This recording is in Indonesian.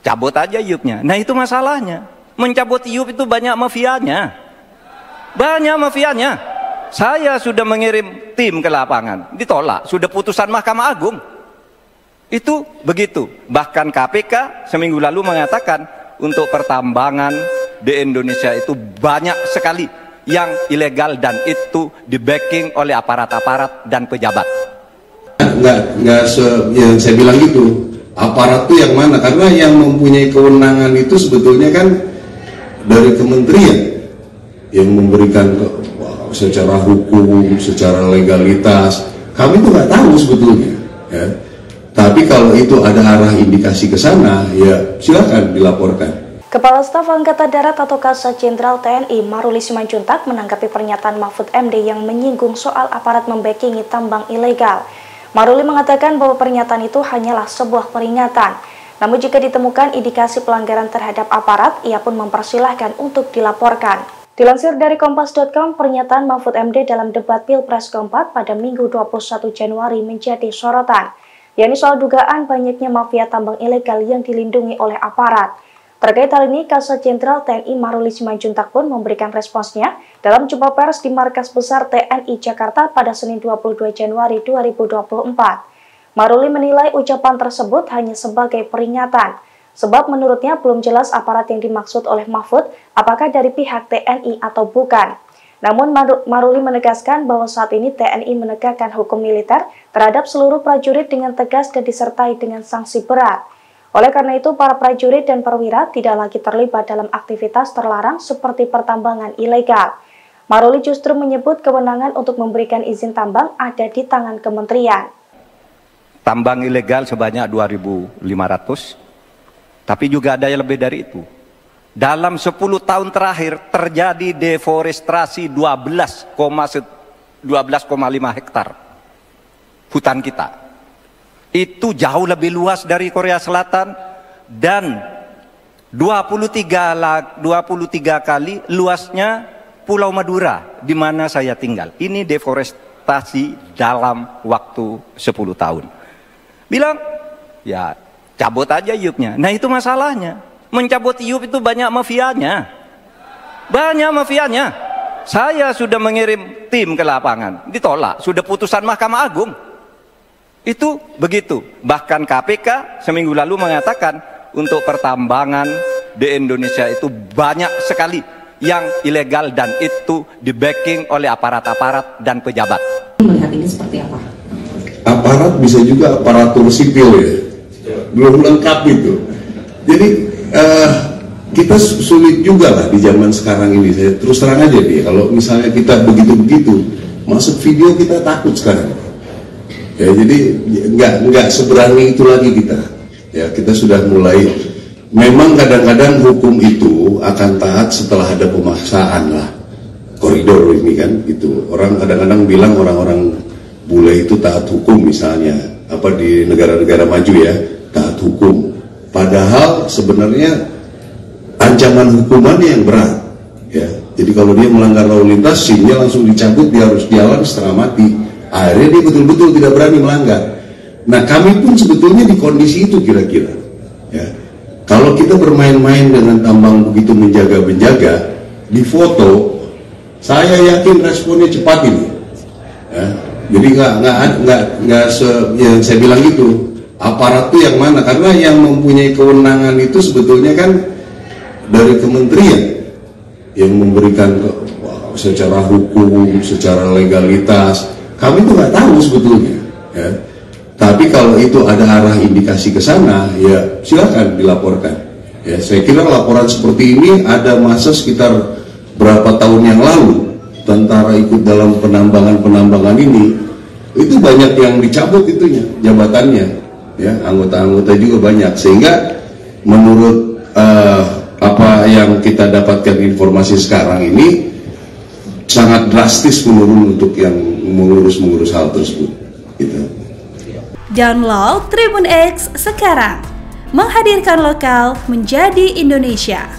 cabut aja IUP-nya. Nah itu masalahnya, mencabut IUP itu banyak mafianya. Banyak mafianya. Saya sudah mengirim tim ke lapangan, ditolak, sudah putusan Mahkamah Agung. Itu begitu. Bahkan KPK seminggu lalu mengatakan untuk pertambangan di Indonesia itu banyak sekali yang ilegal dan itu di-backing oleh aparat-aparat dan pejabat. Yang saya bilang gitu. Aparat itu yang mana? Karena yang mempunyai kewenangan itu sebetulnya kan dari kementerian yang memberikan secara hukum, secara legalitas. Kami itu nggak tahu sebetulnya. Ya. Tapi kalau itu ada arah indikasi ke sana, ya silakan dilaporkan. Kepala Staf Angkatan Darat atau Kasat Jenderal TNI Maruli Simanjuntak menanggapi pernyataan Mahfud MD yang menyinggung soal aparat membackingi tambang ilegal. Maruli mengatakan bahwa pernyataan itu hanyalah sebuah peringatan. Namun jika ditemukan indikasi pelanggaran terhadap aparat, ia pun mempersilahkan untuk dilaporkan. Dilansir dari Kompas.com, pernyataan Mahfud MD dalam debat Pilpres keempat pada Minggu 21 Januari menjadi sorotan, yakni soal dugaan banyaknya mafia tambang ilegal yang dilindungi oleh aparat. Terkait hal ini, Kasat Jenderal TNI Maruli Simanjuntak pun memberikan responsnya dalam jumpa pers di Markas Besar TNI Jakarta pada Senin 22 Januari 2024. Maruli menilai ucapan tersebut hanya sebagai peringatan, sebab menurutnya belum jelas aparat yang dimaksud oleh Mahfud apakah dari pihak TNI atau bukan. Namun Maruli menegaskan bahwa saat ini TNI menegakkan hukum militer terhadap seluruh prajurit dengan tegas dan disertai dengan sanksi berat. Oleh karena itu, para prajurit dan perwira tidak lagi terlibat dalam aktivitas terlarang seperti pertambangan ilegal. Maruli justru menyebut kewenangan untuk memberikan izin tambang ada di tangan kementerian. Tambang ilegal sebanyak 2.500, tapi juga ada yang lebih dari itu. Dalam 10 tahun terakhir terjadi deforestasi 12,5 hektar hutan kita. Itu jauh lebih luas dari Korea Selatan dan 23 kali luasnya Pulau Madura di mana saya tinggal. Ini deforestasi dalam waktu 10 tahun. Bilang, ya cabut aja IUP-nya. Nah itu masalahnya, mencabut IUP itu banyak mafianya. Banyak mafianya. Saya sudah mengirim tim ke lapangan, ditolak, sudah putusan Mahkamah Agung. Itu begitu. Bahkan KPK seminggu lalu mengatakan untuk pertambangan di Indonesia itu banyak sekali yang ilegal dan itu di-backing oleh aparat-aparat dan pejabat. Melihat ini seperti apa? Aparat bisa juga aparatur sipil ya, belum lengkap itu. Jadi kita sulit juga lah di zaman sekarang ini. Saya terus terang aja nih, kalau misalnya kita begitu-begitu masuk video kita takut sekarang. Ya, jadi nggak seberani itu lagi kita. Ya, kita sudah mulai. Memang kadang-kadang hukum itu akan taat setelah ada pemaksaan lah. Koridor ini kan, gitu. Orang kadang-kadang bilang orang-orang bule itu taat hukum misalnya. Apa di negara-negara maju ya, taat hukum. Padahal sebenarnya ancaman hukumannya yang berat. Ya, jadi kalau dia melanggar lalu lintas, SIM-nya langsung dicabut, dia harus jalan setengah mati. Akhirnya dia betul-betul tidak berani melanggar. Nah kami pun sebetulnya di kondisi itu kira-kira. Ya. Kalau kita bermain-main dengan tambang begitu menjaga-menjaga, di foto, saya yakin responnya cepat ini. Ya. Jadi nggak yang saya bilang gitu. Aparat itu yang mana? Karena yang mempunyai kewenangan itu sebetulnya kan dari kementerian yang memberikan secara hukum, secara legalitas. Kami itu nggak tahu sebetulnya, ya. Tapi kalau itu ada arah indikasi ke sana, ya silakan dilaporkan. Ya, saya kira laporan seperti ini ada masa sekitar berapa tahun yang lalu, tentara ikut dalam penambangan ini, itu banyak yang dicabut itunya, jabatannya, ya anggota-anggota juga banyak. Sehingga menurut apa yang kita dapatkan informasi sekarang ini, sangat drastis menurun untuk yang mengurus hal tersebut. Gitu. Download Tribun X sekarang, menghadirkan lokal menjadi Indonesia.